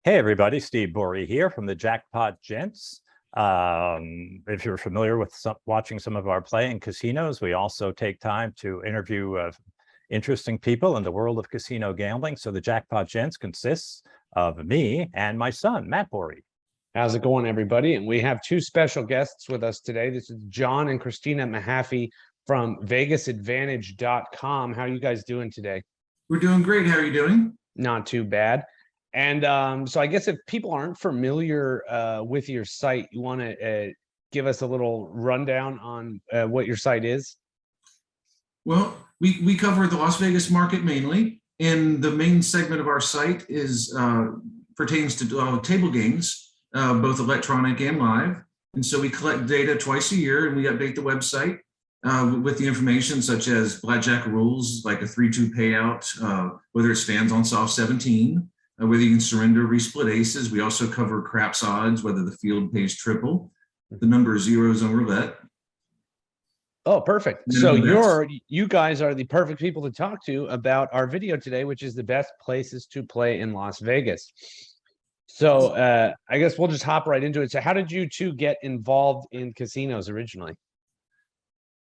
Hey everybody, Steve Borey here from the Jackpot Gents. If you're familiar with watching some of our play in casinos, we also take time to interview interesting people in the world of casino gambling. So the Jackpot Gents consists of me and my son, Matt Borey. How's it going, everybody? And we have two special guests with us today. This is John and Christina Mahaffey from VegasAdvantage.com. How are you guys doing today? We're doing great. How are you doing? Not too bad. And so I guess if people aren't familiar with your site, you want to give us a little rundown on what your site is? Well, we cover the Las Vegas market mainly, and the main segment of our site is pertains to table games, both electronic and live. And so we collect data twice a year, and we update the website with the information such as Blackjack rules, like a 3-2 payout, whether it stands on soft 17. Whether you can surrender, resplit aces. We also cover craps odds, whether the field pays triple, the number of zeros on roulette. Oh, perfect. So you guys are the perfect people to talk to about our video today, which is the best places to play in Las Vegas. So I guess we'll just hop right into it. So how did you two get involved in casinos originally?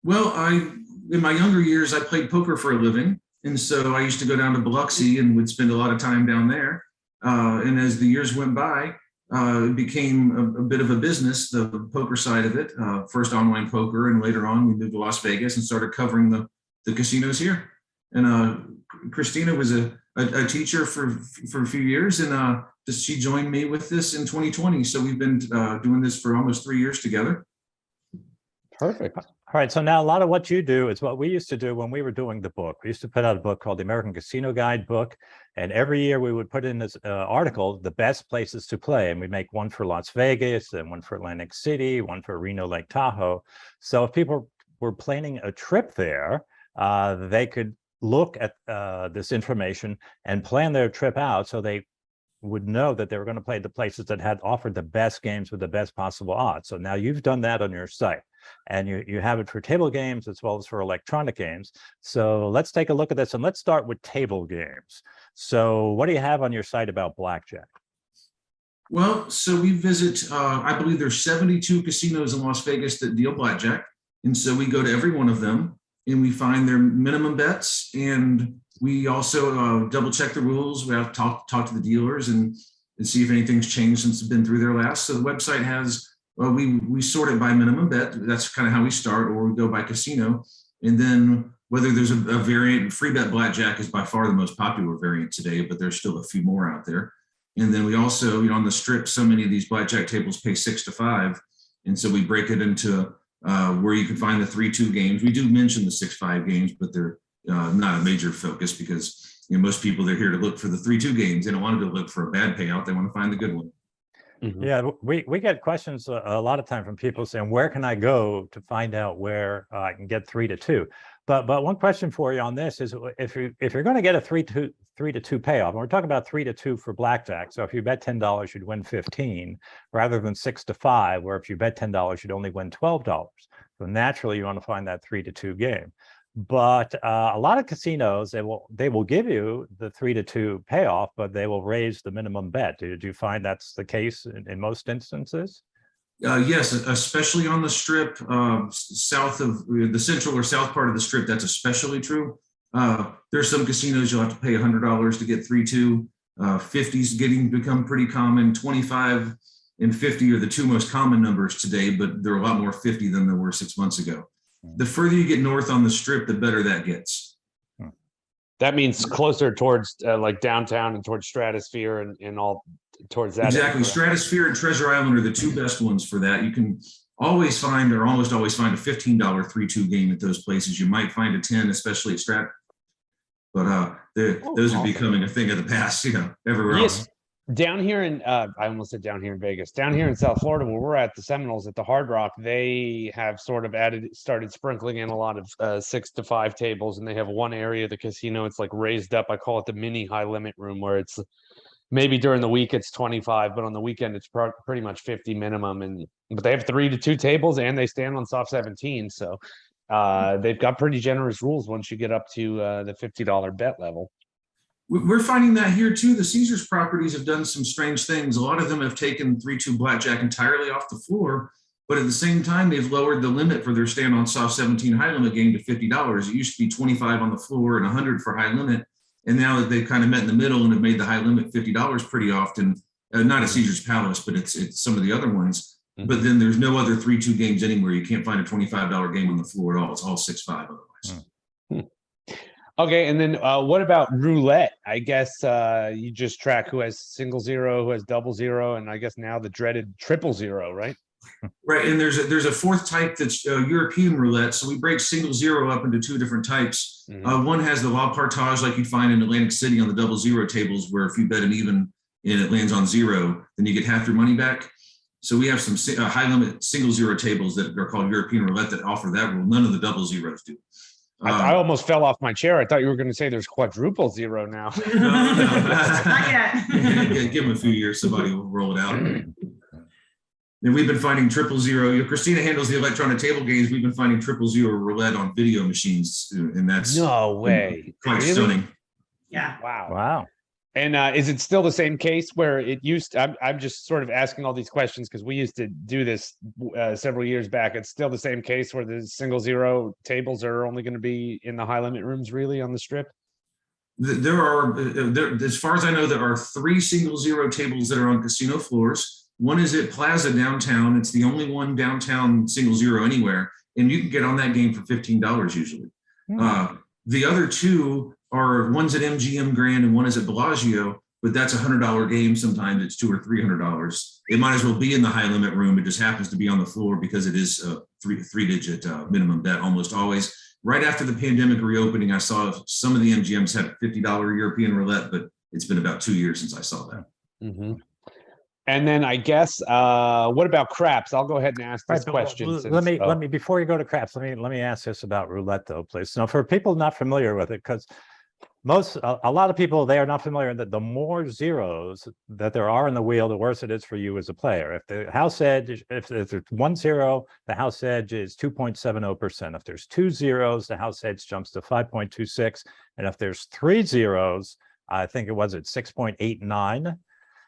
Well, in my younger years, I played poker for a living. And so I used to go down to Biloxi and would spend a lot of time down there. And as the years went by, it became a bit of a business, the poker side of it. First online poker, and later on we moved to Las Vegas and started covering the casinos here. And Christina was a teacher for a few years, and she joined me with this in 2020. So we've been doing this for almost 3 years together. Perfect. All right, so now a lot of what you do is what we used to do when we were doing the book. We used to put out a book called the American Casino Guide book, and every year we would put in this article, the best places to play, and we make one for Las Vegas and one for Atlantic City, one for Reno Lake Tahoe. So if people were planning a trip there, they could look at this information and plan their trip out so they would know that they were going to play the places that had offered the best games with the best possible odds. So now you've done that on your site, and you have it for table games as well as for electronic games. So let's take a look at this, and let's start with table games. So what do you have on your site about blackjack? Well, so we visit, I believe there's 72 casinos in Las Vegas that deal blackjack. And so we go to every one of them and we find their minimum bets, and we also double check the rules. We have to talk to the dealers and see if anything's changed since it's been through there last. So the website has, well, we sort it by minimum bet. That's kind of how we start, or we go by casino. And then whether there's a variant, free bet blackjack is by far the most popular variant today, but there's still a few more out there. And then we also, on the strip, so many of these blackjack tables pay 6 to 5. And so we break it into where you can find the 3-2 games. We do mention the 6-5 games, but they're not a major focus because most people, they're here to look for the 3-2 games. They don't want to look for a bad payout. They want to find the good one. Mm-hmm. Yeah, we get questions a lot of time from people saying, where can I go to find out where I can get 3-2? But one question for you on this is, if you're going to get a 3-2 payoff, and we're talking about 3-2 for blackjack. So if you bet $10, you'd win 15, rather than 6 to 5, where if you bet $10, you'd only win $12. So naturally, you want to find that 3-2 game. But a lot of casinos, they will give you the 3-2 payoff, but they will raise the minimum bet. Do you find that's the case in most instances? Yes, especially on the strip, south of the central or south part of the strip. That's especially true. There's some casinos you'll have to pay $100 to get 3-2. 50s become pretty common. 25 and 50 are the two most common numbers today, but there are a lot more 50 than there were 6 months ago. The further you get north on the strip, the better that gets. That means closer towards like downtown and towards Stratosphere and all towards that. Exactly. Area. Stratosphere and Treasure Island are the two best ones for that. You can always find, or almost always find, a $15 3-2 game at those places. You might find a 10, especially at Strat. But those are becoming a thing of the past, everywhere else. Down here in, I almost said down here in Vegas, down here in South Florida, where we're at the Seminoles at the Hard Rock, they have sort of started sprinkling in a lot of 6 to 5 tables, and they have one area of the casino, it's like raised up. I call it the mini high limit room, where it's maybe during the week it's 25, but on the weekend it's pretty much 50 minimum. But they have 3-2 tables, and they stand on soft 17. So they've got pretty generous rules once you get up to the $50 bet level. We're finding that here too. The Caesars properties have done some strange things. A lot of them have taken 3-2 blackjack entirely off the floor, but at the same time, they've lowered the limit for their stand on soft 17 high limit game to $50. It used to be 25 on the floor and 100 for high limit. And now that they've kind of met in the middle and have made the high limit $50 pretty often, not at Caesars Palace, but it's some of the other ones. Mhm. But then there's no other 3-2 games anywhere. You can't find a $25 game on the floor at all. It's all 6-5 otherwise. Okay, and then what about roulette? I guess you just track who has single zero, who has double zero, and I guess now the dreaded triple zero, right? Right, and there's a fourth type that's European roulette. So we break single zero up into two different types. One has the la partage like you'd find in Atlantic City on the double zero tables, where if you bet an even and it lands on zero, then you get half your money back. So we have some high limit single zero tables that are called European roulette that offer that rule. None of the double zeros do. I almost fell off my chair. I thought you were going to say there's quadruple zero now. No. Not yet. Give them a few years, somebody will roll it out. And we've been finding triple zero. Christina handles the electronic table games. We've been finding triple zero roulette on video machines, and that's No way. quite Really? stunning. Yeah. Wow. Wow. And is it still the same case where it used? I'm just sort of asking all these questions because we used to do this several years back. It's still the same case where the single zero tables are only going to be in the high limit rooms, really, on the strip. There are, as far as I know, there are 3 single zero tables that are on casino floors. One is at Plaza downtown. It's the only one downtown single zero anywhere, and you can get on that game for $15 usually. The other 2 are one's at MGM Grand and one is at Bellagio, but that's $100 game. Sometimes it's $200 or $300. It might as well be in the high limit room. It just happens to be on the floor because it is a three-digit minimum bet almost always. Right after the pandemic reopening, I saw some of the MGMs had $50 European roulette, but it's been about 2 years since I saw that. And then I guess what about craps? I'll go ahead and ask this question. Let me before you go to craps, let me ask this about roulette though, please. Now, for people not familiar with it, because a lot of people, they are not familiar that the more zeros that there are in the wheel, the worse it is for you as a player. If the house edge, if there's 1 0, the house edge is 2.70%. If there's 2 zeros, the house edge jumps to 5.26. And if there's 3 zeros, I think it was at 6.89.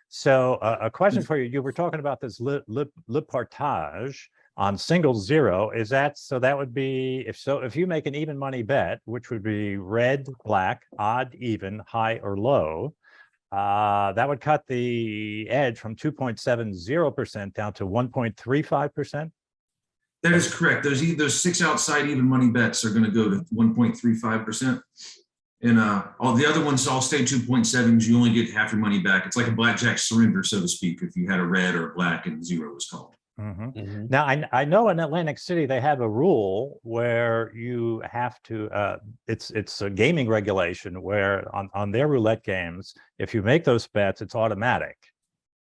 So a question for you, you were talking about this le partage on single zero. Is that, so that would be, if you make an even money bet, which would be red, black, odd, even, high or low, that would cut the edge from 2.70% down to 1.35%. That is correct. Those 6 outside even money bets are going to go to 1.35%. And all the other ones all stay 2.7s. You only get half your money back. It's like a blackjack surrender, so to speak, if you had a red or a black and zero was called. Now, I know in Atlantic City, they have a rule where you have to, it's a gaming regulation where on their roulette games, if you make those bets, it's automatic.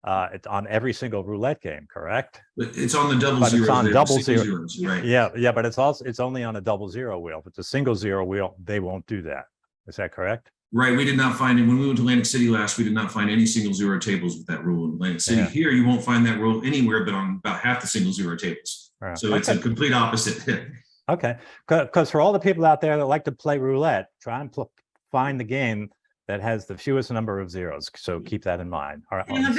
It's on every single roulette game, correct? It's on the double But zeros. it's on there, double single zero. zeros, right? Yeah, but it's only on a double zero wheel. If it's a single zero wheel, they won't do that. Is that correct? Right. We did not find it when we went to Atlantic City last. We did not find any single zero tables with that rule in Atlantic City. Yeah. Here, you won't find that rule anywhere, but on about half the single zero tables. Right. So it's a complete opposite. Okay, because for all the people out there that like to play roulette, try and find the game that has the fewest number of zeros. So keep that in mind. All right. And the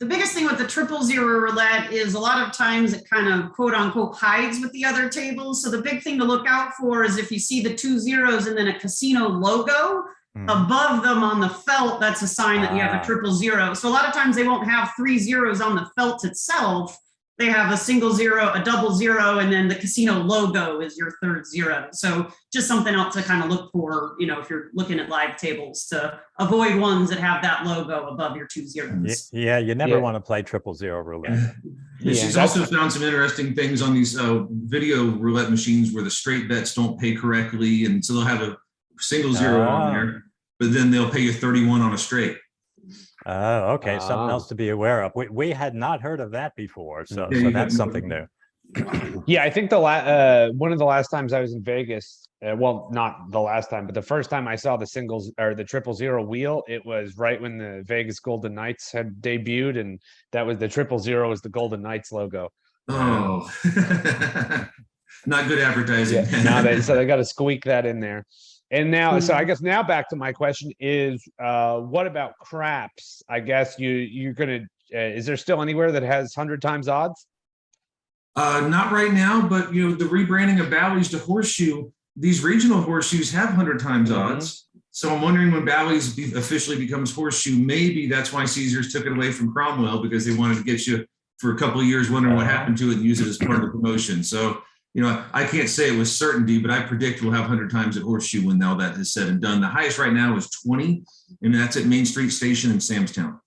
biggest thing with the triple zero roulette is a lot of times it kind of quote unquote hides with the other tables. So the big thing to look out for is if you see the 2 zeros and then a casino logo above them on the felt, that's a sign that you have a triple zero. So a lot of times they won't have 3 zeros on the felt itself. They have a single zero, a double zero, and then the casino logo is your 3rd zero. So just something else to kind of look for, if you're looking at live tables, to avoid ones that have that logo above your 2 zeros. Yeah, you never want to play triple zero roulette. She's also found some interesting things on these video roulette machines where the straight bets don't pay correctly. And so they'll have a single zero on there, but then they'll pay you 31 on a straight. Oh, okay. Something else to be aware of. We had not heard of that before, so that's something new. Yeah, I think one of the last times I was in Vegas, well, not the last time, but the first time I saw the singles or the triple zero wheel, it was right when the Vegas Golden Knights had debuted, and that was the triple zero was the Golden Knights logo. Oh, not good advertising. Yeah, so they got to squeak that in there. And now, so I guess now back to my question is, what about craps? I guess you're gonna. Is there still anywhere that has 100 times odds? Not right now, but the rebranding of Bally's to Horseshoe, these regional horseshoes have 100 times odds. So I'm wondering when Bally's officially becomes Horseshoe, maybe that's why Caesars took it away from Cromwell, because they wanted to get you for a couple of years wondering what happened to it and use it as part of the promotion. So, I can't say it with certainty, but I predict we'll have 100 times at Horseshoe when all that is said and done. The highest right now is 20, and that's at Main Street Station in Samstown.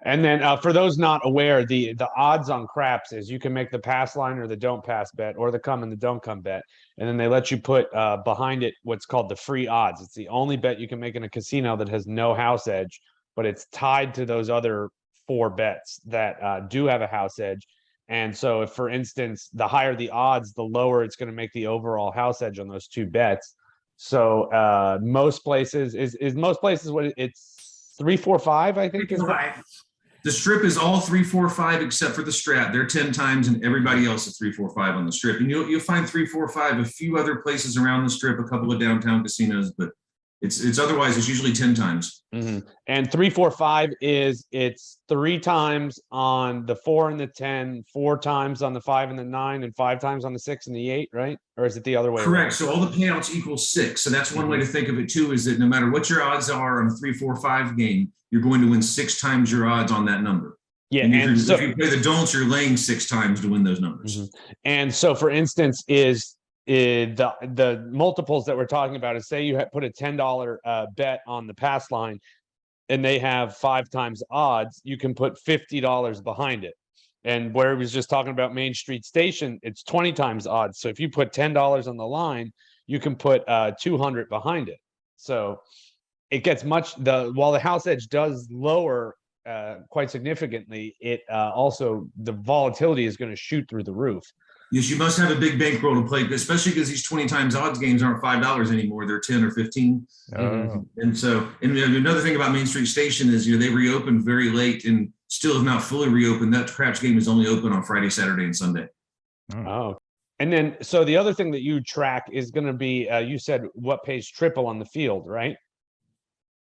And then for those not aware, the odds on craps is you can make the pass line or the don't pass bet or the come and the don't come bet. And then they let you put behind it what's called the free odds. It's the only bet you can make in a casino that has no house edge, but it's tied to those other 4 bets that do have a house edge. And so if, for instance, the higher the odds, the lower it's going to make the overall house edge on those 2 bets. So most places is most places what it's 3, 4, 5, I think. 3, 4, 5. The strip is all 3, 4, 5 except for the Strat. They're 10 times, and everybody else is 3, 4, 5 on the strip. And you'll find 3, 4, 5 a few other places around the strip, a couple of downtown casinos, but it's otherwise it's usually 10 times. And 3, 4, 5 it's 3 times on the 4 and the 10, 4 times on the 5 and the 9, and 5 times on the 6 and the 8, right? Or is it the other way Correct. around? So all the payouts equal 6. So that's one way to think of it too, is that no matter what your odds are on a 3, 4, 5 game, you're going to win 6 times your odds on that number. Yeah, and so if you play the don'ts, you're laying 6 times to win those numbers. And so, for instance, is the multiples that we're talking about is, say you put a $10 bet on the pass line, and they have 5 times odds, you can put $50 behind it. And where he was just talking about Main Street Station, it's 20 times odds. So if you put $10 on the line, you can put 200 behind it. So it gets while the house edge does lower quite significantly, it also, the volatility is going to shoot through the roof. Yes, you must have a big bankroll to play, especially because these 20 times odds games aren't $5 anymore; they're 10 or 15. And so, and another thing about Main Street Station is, they reopened very late and still have not fully reopened. That craps game is only open on Friday, Saturday, and Sunday. Oh, and then so the other thing that you track is going to be, you said what pays triple on the field, right?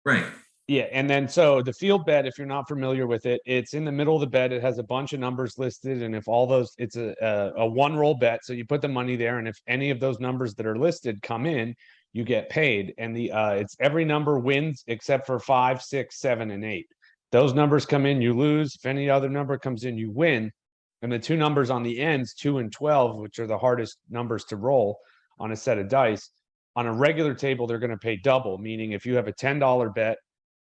Right. Yeah, and then so the field bet, if you're not familiar with it, it's in the middle of the bet. It has a bunch of numbers listed, and if all those, it's a one roll bet. So you put the money there, and if any of those numbers that are listed come in, you get paid. And it's every number wins except for 5, 6, 7, and 8. Those numbers come in, you lose. If any other number comes in, you win. And the 2 numbers on the ends, 2 and 12, which are the hardest numbers to roll on a set of dice, on a regular table, they're going to pay double. Meaning, if you have a $10 bet,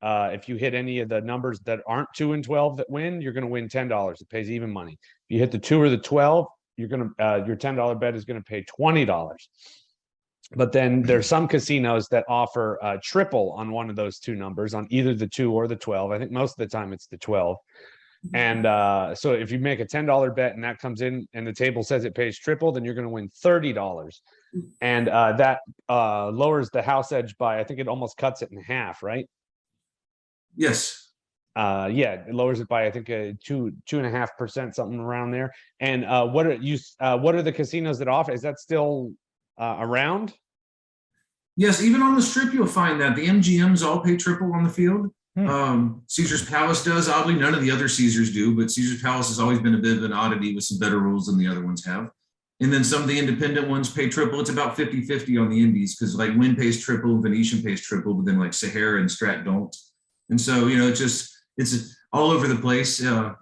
if you hit any of the numbers that aren't 2 and 12 that win, you're going to win $10. It pays even money. If you hit the 2 or the 12, you're going to your $10 bet is going to pay $20. But then there's some casinos that offer triple on one of those 2 numbers, on either the 2 or the 12. I think most of the time it's the 12. And so if you make a $10 bet and that comes in and the table says it pays triple, then you're going to win $30. And that lowers the house edge by, I think it almost cuts it in half, right? Yes. Yeah, it lowers it by, I think, 2.5%, something around there. And what are the casinos that offer? Is that still around? Yes, even on the strip, you'll find that the MGMs all pay triple on the field. Caesar's Palace does. Oddly, none of the other Caesars do, but Caesar's Palace has always been a bit of an oddity with some better rules than the other ones have. And then some of the independent ones pay triple. It's about 50-50 on the indies, because like Wynn pays triple, Venetian pays triple, but then like Sahara and Strat don't. And so, it's all over the place. About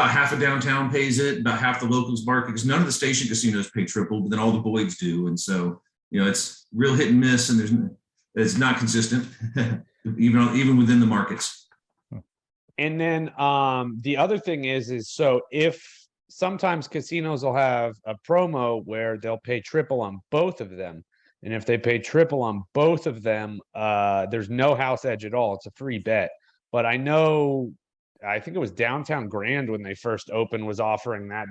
half of downtown pays it, about half the locals market, because none of the station casinos pay triple, but then all the Boyds do. And so, it's real hit and miss, and it's not consistent, even within the markets. And then the other thing is so if sometimes casinos will have a promo where they'll pay triple on both of them. And if they pay triple on both of them, there's no house edge at all. It's a free bet. But I think it was Downtown Grand when they first opened was offering that.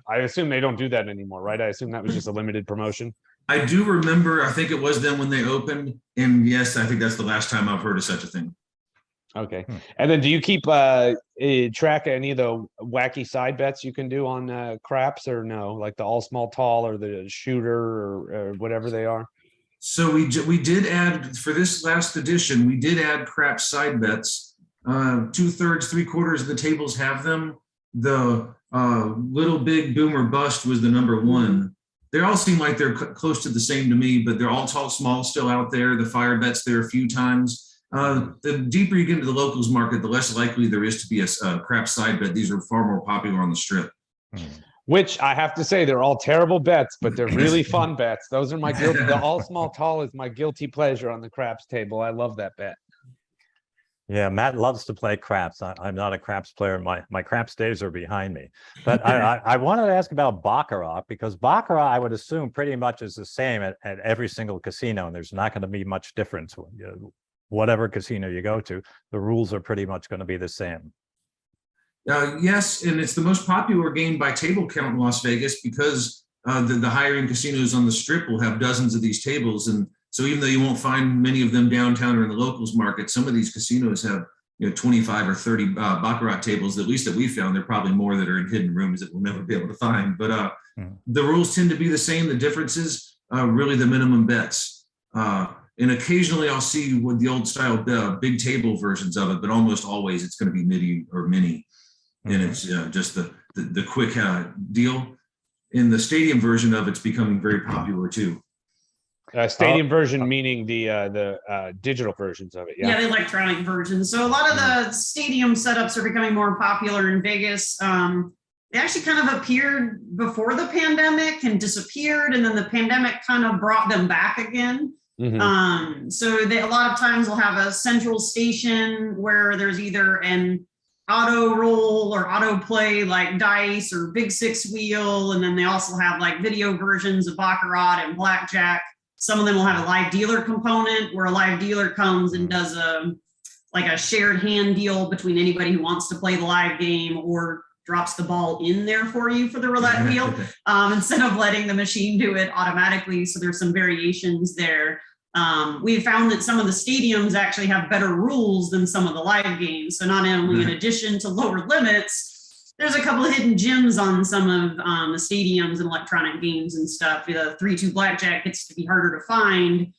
I assume they don't do that anymore, right? I assume that was just a limited promotion. I do remember, I think it was them when they opened. And yes, I think that's the last time I've heard of such a thing. Okay. And then do you keep track of any of the wacky side bets you can do on craps, or no? Like the all small tall or the shooter or whatever they are? So we did add, for this last edition, we did add craps side bets. 2/3, 3/4 of the tables have them. The Little Big Boom or Bust was the number one. They all seem like they're close to the same to me, but they're all tall, small still out there. The fire bet's there a few times. The deeper you get into the locals market, the less likely there is to be a craps side bet. These are far more popular on the strip. Which I have to say, they're all terrible bets, but they're really fun bets. Those are my guilty. The all small tall is my guilty pleasure on the craps table. I love that bet. Yeah, Matt loves to play craps. I'm not a craps player. My craps days are behind me. But I wanted to ask about Baccarat, because Baccarat, I would assume, pretty much is the same at every single casino, and there's not going to be much difference. Whatever casino you go to, the rules are pretty much going to be the same. Yes, and it's the most popular game by table count in Las Vegas, because the higher end casinos on the strip will have dozens of these tables. And so even though you won't find many of them downtown or in the locals market, some of these casinos have 25 or 30 Baccarat tables, at least that we found. There are probably more that are in hidden rooms that we'll never be able to find. But the rules tend to be the same. The difference is really the minimum bets. And occasionally I'll see with the old style big table versions of it, but almost always it's going to be midi or mini. And it's just the quick deal. In the stadium version of it's becoming very popular too. Stadium version meaning the digital versions of it. Yeah, the electronic versions. So a lot of the stadium setups are becoming more popular in Vegas. They actually kind of appeared before the pandemic and disappeared, and then the pandemic kind of brought them back again. So they a lot of times will have a central station where there's either an auto roll or auto play like dice or big six wheel, and then they also have like video versions of Baccarat and Blackjack. Some of them will have a live dealer component where a live dealer comes and does a shared hand deal between anybody who wants to play the live game, or drops the ball in there for you for the roulette wheel instead of letting the machine do it automatically. So there's some variations there. We found that some of the stadiums actually have better rules than some of the live games. So not only in addition to lower limits, there's a couple of hidden gems on some of the stadiums and electronic games and stuff. The 3-2 Blackjack gets to be harder to find.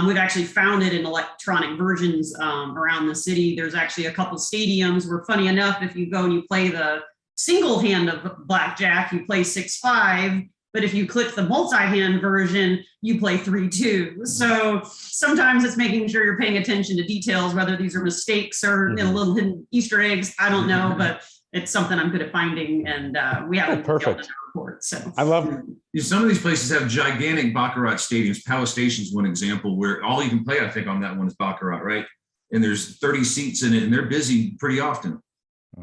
We've actually found it in electronic versions around the city. There's actually a couple stadiums where, funny enough, if you go and you play the single hand of Blackjack, you play 6-5. But if you click the multi-hand version, you play 3-2. So sometimes it's making sure you're paying attention to details, whether these are mistakes or little hidden Easter eggs. I don't know, but it's something I'm good at finding, and we haven't perfect report. So I love some of these places have gigantic Baccarat stadiums. Palace Station's one example where all you can play, I think, on that one is Baccarat, right? And there's 30 seats in it, and they're busy pretty often.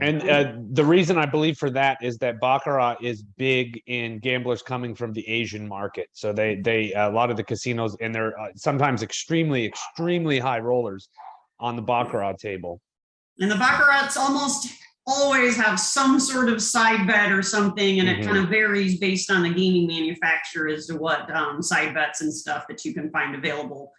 And the reason I believe for that is that Baccarat is big in gamblers coming from the Asian market. So they a lot of the casinos, and they're sometimes extremely high rollers on the Baccarat table. And the Baccarats almost always have some sort of side bet or something, and it kind of varies based on the gaming manufacturer as to what side bets and stuff that you can find available.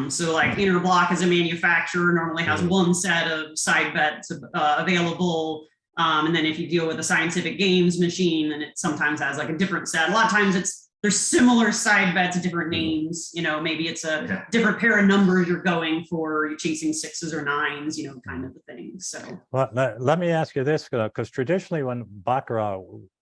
So like Interblock as a manufacturer normally has one set of side bets available. And then if you deal with a Scientific Games machine, then it sometimes has like a different set. A lot of times there's similar side bets, different names, maybe it's a different pair of numbers you're going for, you're chasing 6s or 9s, kind of the thing. So well, let me ask you this, because traditionally when Baccarat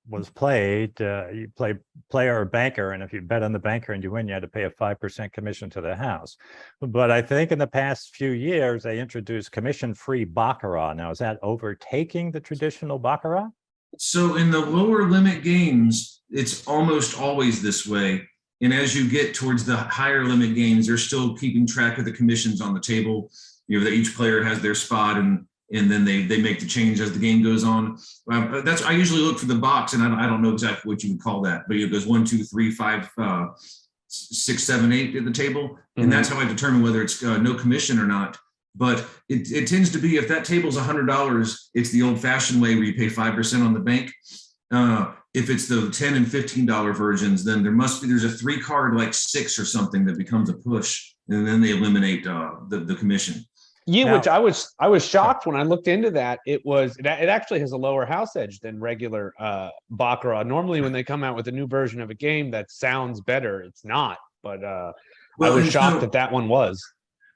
was played, you play player or banker, and if you bet on the banker and you win, you had to pay a 5% commission to the house. But I think in the past few years, they introduced commission-free Baccarat. Now, is that overtaking the traditional Baccarat? So in the lower limit games, it's almost always this way. And as you get towards the higher limit games, they're still keeping track of the commissions on the table. That each player has their spot, and then they make the change as the game goes on. I usually look for the box, and I don't know exactly what you would call that, but it goes 1, 2, 3, 5, 6, 7, 8 at the table, and that's how I determine whether it's no commission or not. But it tends to be, if that table's $100, it's the old-fashioned way where you pay 5% on the bank. If it's the $10 and $15 versions, then there's a 3-card like 6 or something that becomes a push, and then they eliminate the commission. Yeah, now, which I was shocked when I looked into that. It actually has a lower house edge than regular Baccarat. Normally, when they come out with a new version of a game that sounds better, it's not. But I was and shocked so- that one was.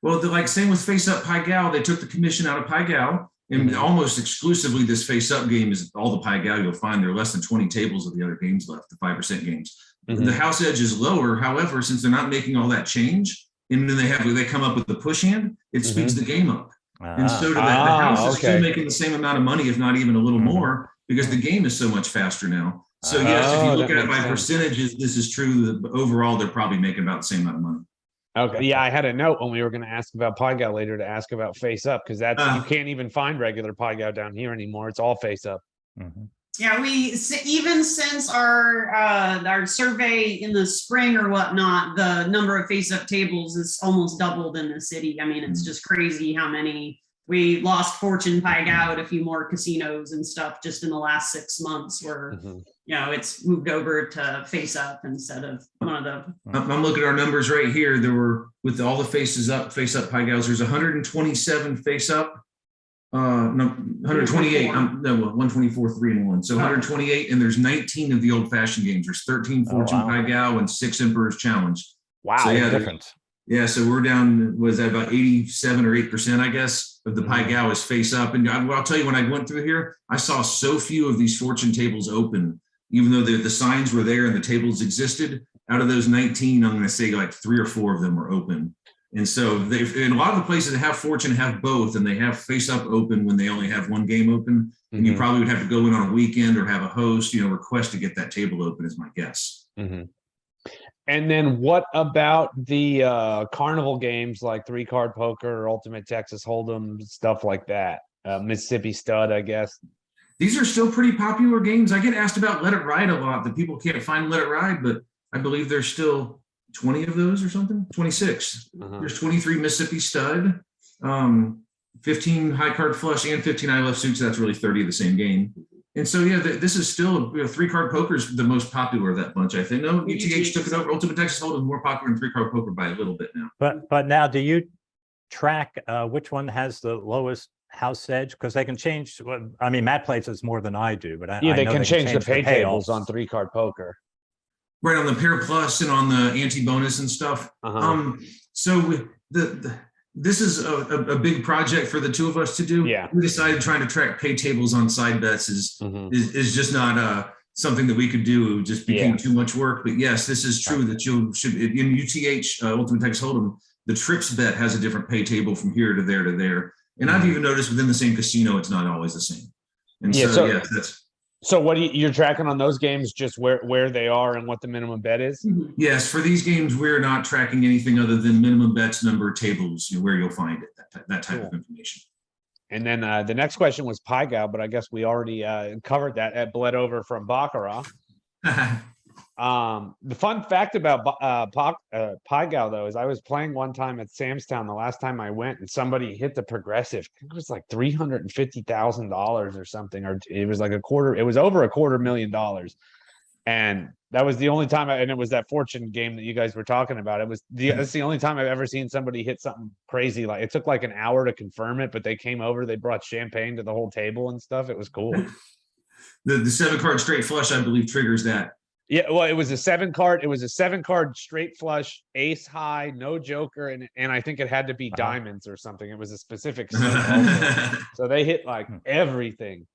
Well, like same with Face Up Pai Gow, they took the commission out of Pai Gow, and Mhm. almost exclusively this Face Up game is all the Pai Gow you'll find. There are less than 20 tables of the other games left, the 5% games. Mhm. The house edge is lower. However, since they're not making all that change, and then they come up with the push hand, it speeds the game up. And so to the house is still okay. making the same amount of money, if not even a little Mhm. more, because the game is so much faster now. So yes, if you Oh, look that at it makes by sense. percentages, this is true. That overall, they're probably making about the same amount of money. Okay. Yeah, I had a note when we were going to ask about Pai Gow later to ask about Face Up, because that's you can't even find regular Pai Gow down here anymore. It's all Face Up. Mhm. Yeah, even since our survey in the spring or whatnot, the number of face-up tables is almost doubled in the city. I mean, it's just crazy how many. We lost Fortune Pai Gow at a few more casinos and stuff just in the last 6 months where, it's moved over to face up instead of one of the. I'm looking at our numbers right here. There were, with all the face up Pai Gows, there's 127 face up. No, 128. No, 124, 3 and 1. So 128, and there's 19 of the old fashioned games. There's 13 Fortune wow. Pai Gow and 6 Emperor's Challenge. Wow. So, yeah, Difference. Yeah, so we're down, was that about 87 or 8%, I guess, of the Pai Gow is face up. And I'll tell you, when I went through here, I saw so few of these fortune tables open, even though the signs were there and the tables existed. Out of those 19, I'm going to say like 3 or 4 of them were open. And so in a lot of the places that have fortune have both, and they have face up open when they only have one game open. And you probably would have to go in on a weekend or have a host, request to get that table open is my guess. And then what about the carnival games like 3-card poker or Ultimate Texas Hold'em, stuff like that? Mississippi Stud, I guess. These are still pretty popular games. I get asked about Let It Ride a lot, that people can't find Let It Ride, but I believe there's still 20 of those or something, 26. There's 23 Mississippi Stud, 15 high card flush, and 15 I left suits. That's really 30 of the same game. And so, yeah, this is still 3-card poker is the most popular of that bunch, I think. No, UTH took it over. Ultimate Texas Hold'em is more popular than 3-card poker by a little bit now. But now, do you track which one has the lowest house edge? Because they can change. I mean, Matt plays this more than I do, but I they know can change the pay tables payoffs on 3-card poker. Right, on the pair plus and on the anti-bonus and stuff. So this is a big project for the two of us to do. Yeah. We decided trying to track pay tables on side bets is just not something that we could do. It just became too much work. But yes, this is true that you should, in UTH, Ultimate Texas Hold'em, the trips bet has a different pay table from here to there to there. And I've even noticed within the same casino, it's not always the same. And so yes, that's. So what you're tracking on those games, just where they are and what the minimum bet is? Yes, for these games, we're not tracking anything other than minimum bets, number of tables, where you'll find it, that type of information. And then the next question was Pai Gow, but I guess we already covered that. It bled over from Baccarat. The fun fact about Pai Gow, though, is I was playing one time at Samstown the last time I went, and somebody hit the progressive. I think it was like $350,000 or something, or it was like it was over $250,000. And that was the only time, and it was that fortune game that you guys were talking about. That's the only time I've ever seen somebody hit something crazy. Like, it took like an hour to confirm it, but they came over, they brought champagne to the whole table and stuff. It was cool. The 7-card straight flush, I believe, triggers that. Yeah, well, it was a 7-card. It was a 7-card straight flush, ace high, no joker, and I think it had to be diamonds or something. It was a specific set. So they hit like everything.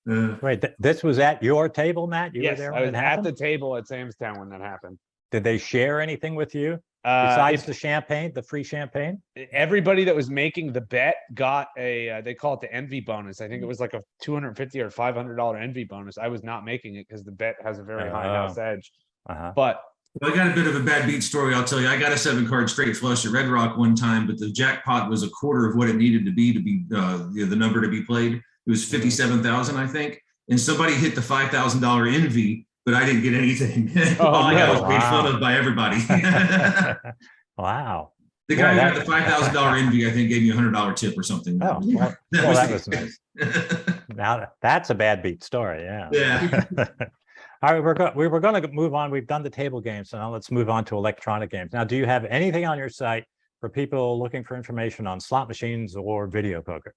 Wait, this was at your table, Matt? You were Yes, there I when was it at happened? the table at Samstown when that happened. Did they share anything with you besides the champagne, the free champagne? Everybody that was making the bet got they call it the envy bonus. I think it was like a $250 or $500 envy bonus. I was not making it because the bet has a very high house edge. But I got a bit of a bad beat story. I'll tell you, I got a 7-card straight flush at Red Rock one time, but the jackpot was a quarter of what it needed to be the number to be played. It was 57,000, I think. And somebody hit the $5,000 envy, but I didn't get anything. All I got was made fun of by everybody. Wow. The guy who got the $5,000 envy, I think, gave me $100 tip or something. Oh, well, that was nice. Now that's a bad beat story. Yeah. Yeah. All right, we were going to move on. We've done the table games, so now let's move on to electronic games. Now, do you have anything on your site for people looking for information on slot machines or video poker?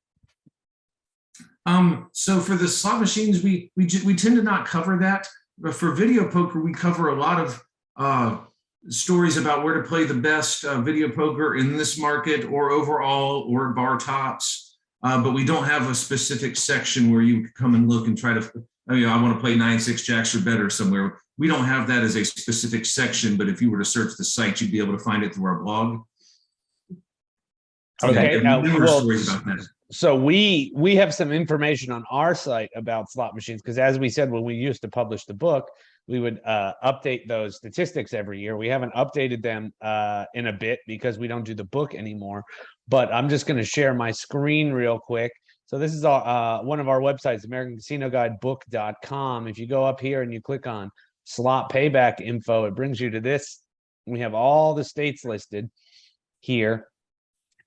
So for the slot machines, we tend to not cover that. But for video poker, we cover a lot of stories about where to play the best video poker in this market or overall or at bar tops. But we don't have a specific section where you can come and look and try to, I want to play 9-6 jacks or better somewhere. We don't have that as a specific section, but if you were to search the site, you'd be able to find it through our blog. Okay. Yeah, numerous stories about that. So we have some information on our site about slot machines, because as we said, when we used to publish the book, we would update those statistics every year. We haven't updated them in a bit because we don't do the book anymore. But I'm just going to share my screen real quick. So this is one of our websites, AmericanCasinoGuidebook.com. If you go up here and you click on slot payback info, it brings you to this. We have all the states listed here.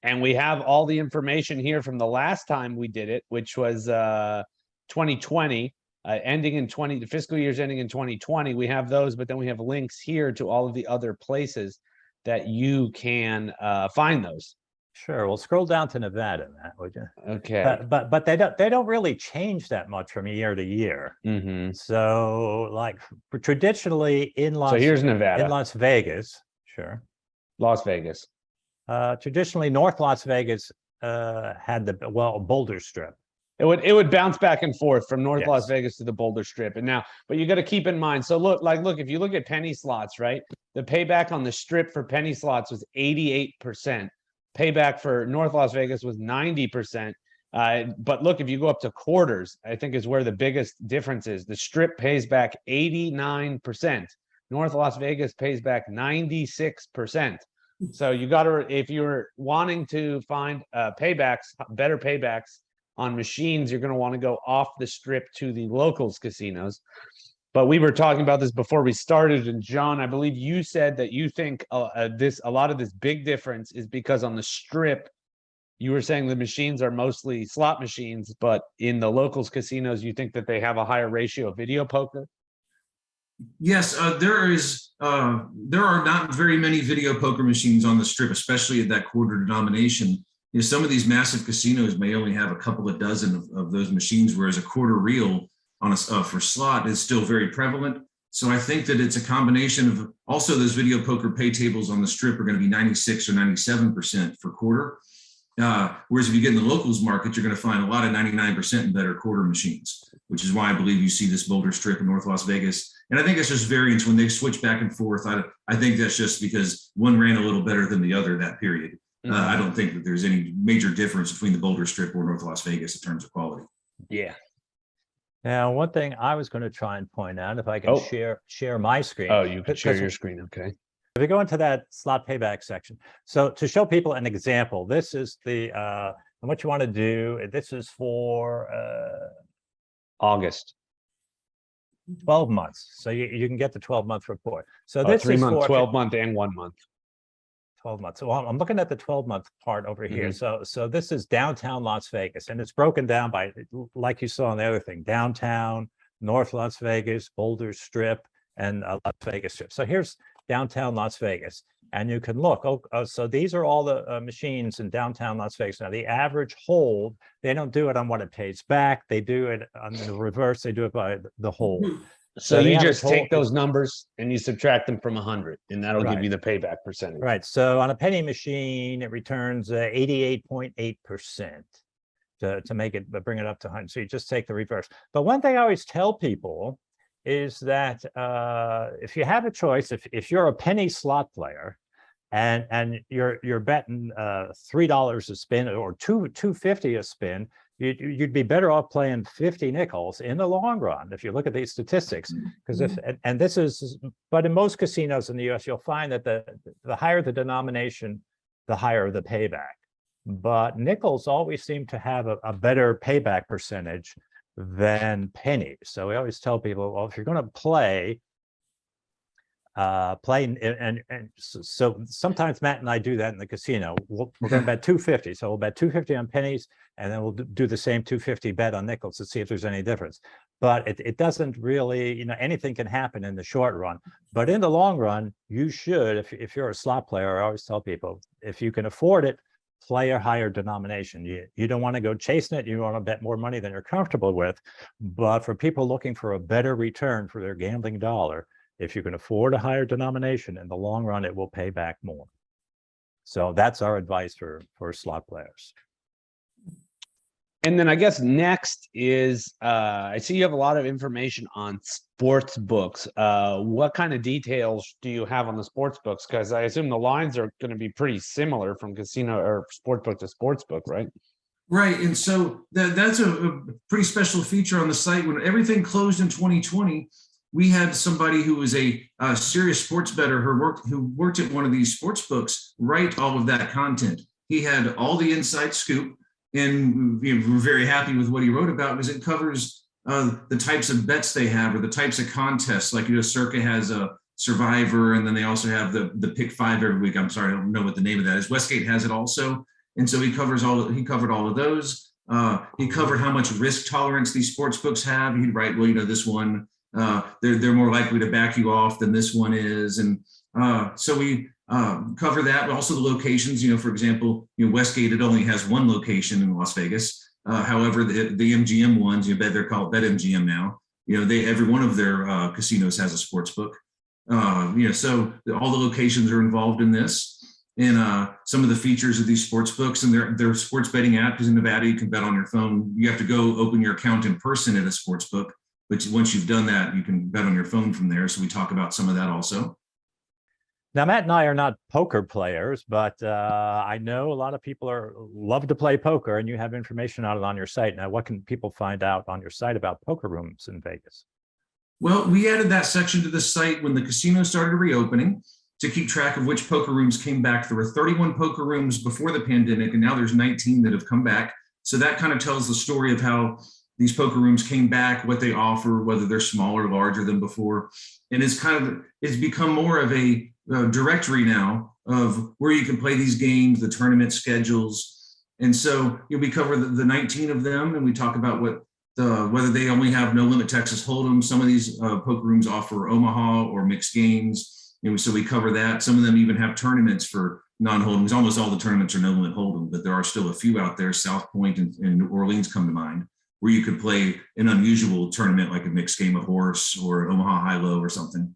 And we have all the information here from the last time we did it, which was 2020, ending in the fiscal year's ending in 2020. We have those, but then we have links here to all of the other places that you can find those. Sure. Well, scroll down to Nevada, Matt, would you? Okay. But they don't really change that much from year to year. Mm-hmm. So like traditionally in So here's Nevada. in Las Vegas, sure. Las Vegas. Traditionally, North Las Vegas had the Boulder Strip. It would bounce back and forth from North Yes. Las Vegas to the Boulder Strip. And now, but you got to keep in mind. So look, if you look at penny slots, right? The payback on the strip for penny slots was 88%. Payback for North Las Vegas was 90%. But look, if you go up to quarters, I think is where the biggest difference is. The strip pays back 89%. North Las Vegas pays back 96%. So you got to, if you're wanting to find better paybacks on machines, you're going to want to go off the strip to the locals casinos. But we were talking about this before we started, and John, I believe you said that you think a lot of this big difference is because on the strip, you were saying the machines are mostly slot machines, but in the locals casinos, you think that they have a higher ratio of video poker? Yes, there are not very many video poker machines on the strip, especially at that quarter denomination. Some of these massive casinos may only have a couple of dozen of those machines, whereas a quarter reel on for slot is still very prevalent. So I think that it's a combination of also those video poker pay tables on the strip are going to be 96 or 97% for quarter. Whereas if you get in the locals market, you're going to find a lot of 99% and better quarter machines, which is why I believe you see this Boulder Strip in North Las Vegas. And I think it's just variance when they switch back and forth. I think that's just because one ran a little better than the other that period. Mm-hmm. I don't think that there's any major difference between the Boulder Strip or North Las Vegas in terms of quality. Yeah. Now, one thing I was going to try and point out, if I can share my screen. Oh, you can share your screen. Okay. If we go into that slot payback section, so to show people an example, this is the and what you want to do. This is for August. 12 months. So you can get the 12-month report. So this 3 is month, for 12 month, and 1 month. 12 months. So I'm looking at the 12-month part over here. So this is downtown Las Vegas, and it's broken down by, like you saw on the other thing, downtown, North Las Vegas, Boulder Strip, and Las Vegas Strip. So here's downtown Las Vegas, and you can look. So these are all the machines in downtown Las Vegas. Now, the average hold, they don't do it on what it pays back. They do it on the reverse. They do it by the hold. So you just take those numbers and you subtract them from 100, and that'll give you the payback percentage. Right. So on a penny machine, it returns 88.8% to make it, bring it up to 100. So you just take the reverse. But one thing I always tell people is that if you have a choice, if you're a penny slot player and you're betting $3 a spin or $2.50 a spin, you'd be better off playing 50 nickels in the long run if you look at these statistics. Because but in most casinos in the US, you'll find that the higher the denomination, the higher the payback. But nickels always seem to have a better payback percentage than pennies. So we always tell people, well, if you're going to play, so sometimes Matt and I do that in the casino. We're going to bet 250. So we'll bet 250 on pennies, and then we'll do the same 250 bet on nickels to see if there's any difference. But it doesn't really, anything can happen in the short run. But in the long run, you should, if you're a slot player, I always tell people, if you can afford it, play a higher denomination. You don't want to go chasing it. You want to bet more money than you're comfortable with. But for people looking for a better return for their gambling dollar, If you can afford a higher denomination, in the long run, it will pay back more. So that's our advice for slot players. And then I guess next is, I see you have a lot of information on sports books. What kind of details do you have on the sports books? Because I assume the lines are going to be pretty similar from casino or sports book to sports book, right? Right. And so that's a pretty special feature on the site. When everything closed in 2020, we had somebody who was a serious sports bettor who worked at one of these sports books write all of that content. He had all the inside scoop, and we're very happy with what he wrote about because it covers the types of bets they have or the types of contests. Like, Circa has a Survivor, and then they also have the Pick 5 every week. I'm sorry, I don't know what the name of that is. Westgate has it also. And so he covered all of those. He covered how much risk tolerance these sports books have. He'd write, well, this one, they're more likely to back you off than this one is. And so we cover that, but also the locations. For example, Westgate, it only has one location in Las Vegas. However, the MGM ones, they're called BetMGM now. Every one of their casinos has a sports book. So all the locations are involved in this. And some of the features of these sports books and their sports betting app, because in Nevada you can bet on your phone. You have to go open your account in person at a sports book, but once you've done that, you can bet on your phone from there. So we talk about some of that also. Now, Matt and I are not poker players, but I know a lot of people love to play poker, and you have information on it on your site. Now, what can people find out on your site about poker rooms in Vegas? Well, we added that section to the site when the casino started reopening to keep track of which poker rooms came back. There were 31 poker rooms before the pandemic, and now there's 19 that have come back. So that kind of tells the story of how these poker rooms came back, what they offer, whether they're smaller or larger than before. And it's become more of a directory now of where you can play these games, the tournament schedules. And so we cover the 19 of them, and we talk about whether they only have No Limit Texas Hold'em. Some of these poker rooms offer Omaha or mixed games. So we cover that. Some of them even have tournaments for non-Hold'ems. Almost all the tournaments are No Limit Hold'em, but there are still a few out there. South Point and New Orleans come to mind, where you could play an unusual tournament like a mixed game of horse or Omaha High-Low or something.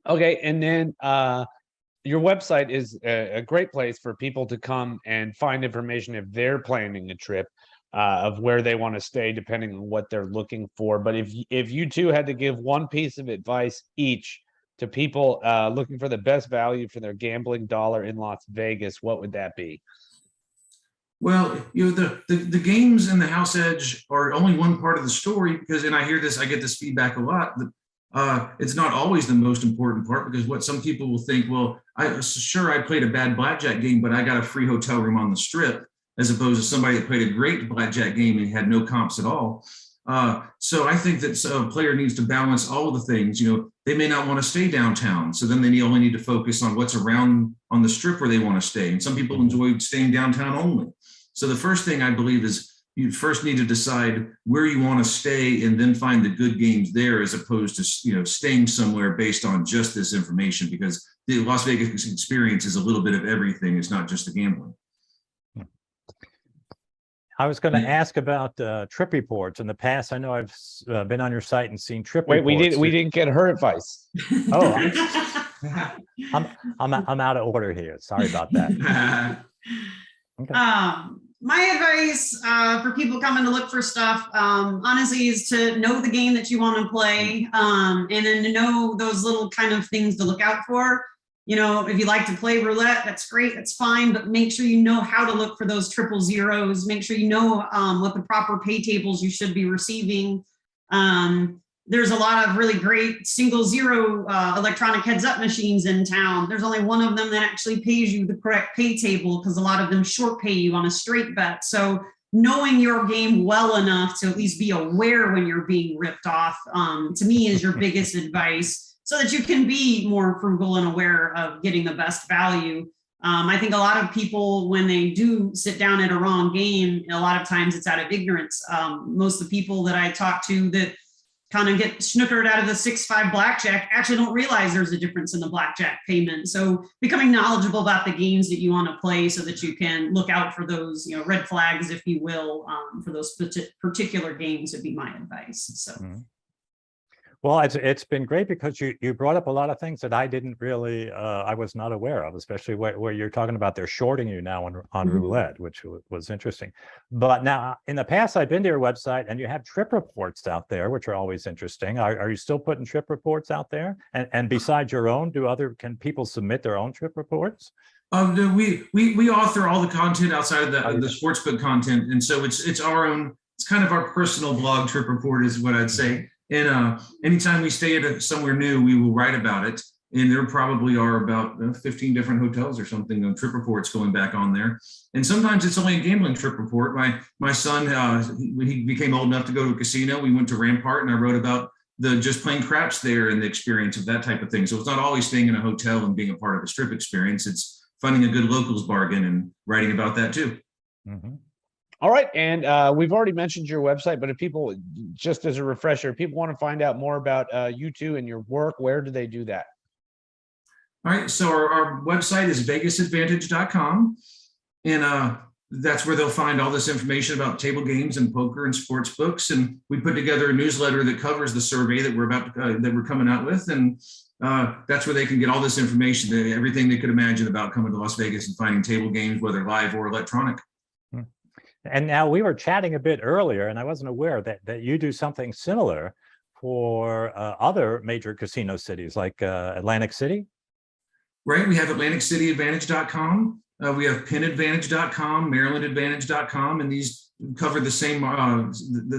Okay, and then your website is a great place for people to come and find information if they're planning a trip of where they want to stay, depending on what they're looking for. But if you two had to give one piece of advice each to people looking for the best value for their gambling dollar in Las Vegas, what would that be? Well, the games and the house edge are only one part of the story, because, and I get this feedback a lot, that it's not always the most important part, because what some people will think, well, I played a bad blackjack game, but I got a free hotel room on the Strip, as opposed to somebody that played a great blackjack game and had no comps at all. So I think that a player needs to balance all of the things. They may not want to stay downtown, so then they only need to focus on what's around on the Strip where they want to stay. And some people enjoy staying downtown only. So the first thing I believe is you first need to decide where you want to stay, and then find the good games there, as opposed to staying somewhere based on just this information, because the Las Vegas experience is a little bit of everything. It's not just the gambling. I was going to ask about trip reports. In the past, I know I've been on your site and seen trip Wait, reports. we didn't get her advice. Oh, I'm out of order here. Sorry about that. Okay. My advice for people coming to look for stuff, honestly, is to know the game that you want to play, and then to know those little kind of things to look out for. If you like to play roulette, that's great, that's fine, but make sure you know how to look for those 000. Make sure you know what the proper pay tables you should be receiving. There's a lot of really great single zero electronic heads up machines in town. There's only one of them that actually pays you the correct pay table, because a lot of them short pay you on a straight bet. So knowing your game well enough to at least be aware when you're being ripped off, to me, is your biggest advice, so that you can be more frugal and aware of getting the best value. I think a lot of people, when they do sit down at a wrong game, a lot of times it's out of ignorance. Most of the people that I talk to that kind of get snookered out of the 6-5 blackjack actually don't realize there's a difference in the blackjack payment. So becoming knowledgeable about the games that you want to play, so that you can look out for those, red flags, if you will, for those particular games, would be my advice. So. Well, it's been great because you brought up a lot of things that I didn't really I was not aware of, especially where you're talking about they're shorting you now on Mhm. roulette, which was interesting. But now in the past, I've been to your website and you have trip reports out there, which are always interesting. Are you still putting trip reports out there? And besides your own, can people submit their own trip reports? No, we author all the content outside of Oh, you the do? sportsbook content, and so it's our own. It's kind of our personal blog. Trip report is what I'd say. And anytime we stay at somewhere new, we will write about it. And there probably are about 15 different hotels or something on trip reports going back on there. And sometimes it's only a gambling trip report. My son, when he became old enough to go to a casino, we went to Rampart, and I wrote about just playing craps there and the experience of that type of thing. So it's not always staying in a hotel and being a part of a strip experience. It's finding a good locals bargain and writing about that too. Mm-hmm. All right. And we've already mentioned your website, but if people, just as a refresher, if people want to find out more about you two and your work, where do they do that? All right. So our website is vegasadvantage.com. And that's where they'll find all this information about table games and poker and sports books. And we put together a newsletter that covers the survey that we're coming out with. And that's where they can get all this information, everything they could imagine about coming to Las Vegas and finding table games, whether live or electronic. And now we were chatting a bit earlier, and I wasn't aware that you do something similar for other major casino cities like Atlantic City. Right. We have AtlanticCityAdvantage.com. We have PennAdvantage.com, MarylandAdvantage.com, and these cover the same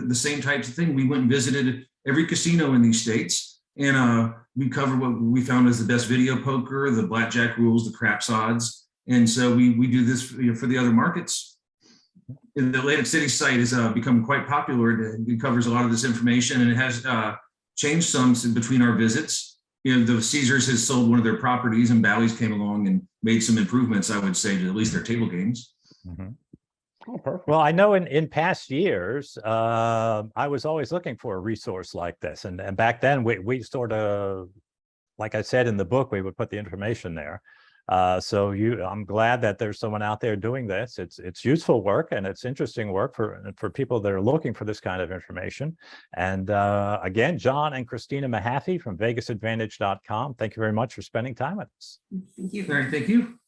the same types of thing. We went and visited every casino in these states, and we cover what we found as the best video poker, the blackjack rules, the craps odds, and so we do this for the other markets. And the Atlantic City site has become quite popular. It covers a lot of this information, and it has changed some between our visits. The Caesars has sold one of their properties, and Bally's came along and made some improvements, I would say, to at least their table games. Mm-hmm. Oh, perfect. Well, I know in past years, I was always looking for a resource like this. And back then, we sort of, like I said in the book, we would put the information there. So I'm glad that there's someone out there doing this. It's useful work, and it's interesting work for people that are looking for this kind of information. And again, John and Christina Mahaffey from vegasadvantage.com. Thank you very much for spending time with us. Thank you. All right, thank you.